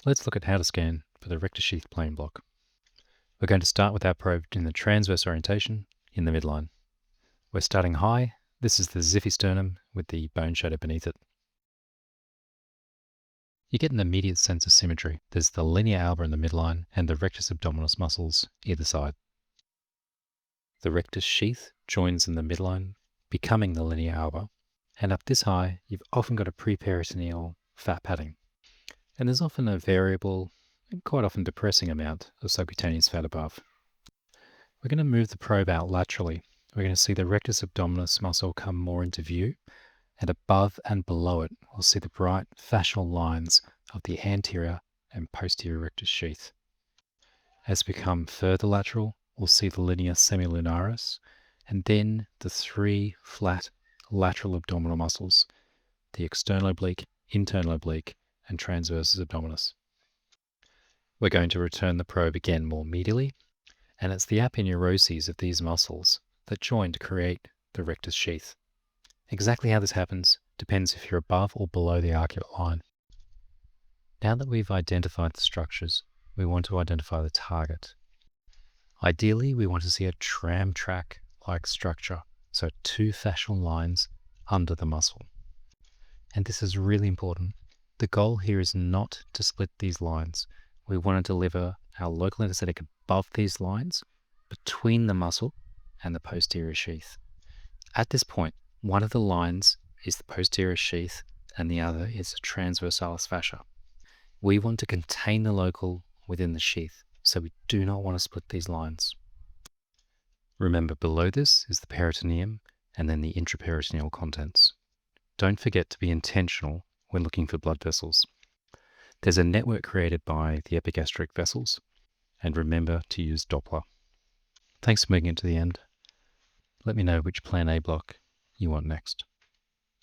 Let's look at how to scan for the rectus sheath plane block. We're going to start with our probe in the transverse orientation in the midline. We're starting high. This is the xiphisternum with the bone shadow beneath it. You get an immediate sense of symmetry. There's the linea alba in the midline and the rectus abdominis muscles either side. The rectus sheath joins in the midline, becoming the linea alba, and up this high, you've often got a preperitoneal fat padding. And there's often a variable and quite often depressing amount of subcutaneous fat above. We're going to move the probe out laterally. We're going to see the rectus abdominis muscle come more into view, and above and below it, we'll see the bright fascial lines of the anterior and posterior rectus sheath. As we come further lateral, we'll see the linea semilunaris, and then the three flat lateral abdominal muscles, the external oblique, internal oblique, and transversus abdominis. We're going to return the probe again more medially, and it's the aponeuroses of these muscles that join to create the rectus sheath. Exactly how this happens depends if you're above or below the arcuate line. Now that we've identified the structures, we want to identify the target. Ideally, we want to see a tram track-like structure, so two fascial lines under the muscle. And this is really important. The goal here is not to split these lines. We want to deliver our local anesthetic above these lines, between the muscle and the posterior sheath. At this point, one of the lines is the posterior sheath and the other is the transversalis fascia. We want to contain the local within the sheath, so we do not want to split these lines. Remember, below this is the peritoneum and then the intraperitoneal contents. Don't forget to be intentional when looking for blood vessels. There's a network created by the epigastric vessels, and remember to use Doppler. Thanks for making it to the end. Let me know which Plan A block you want next.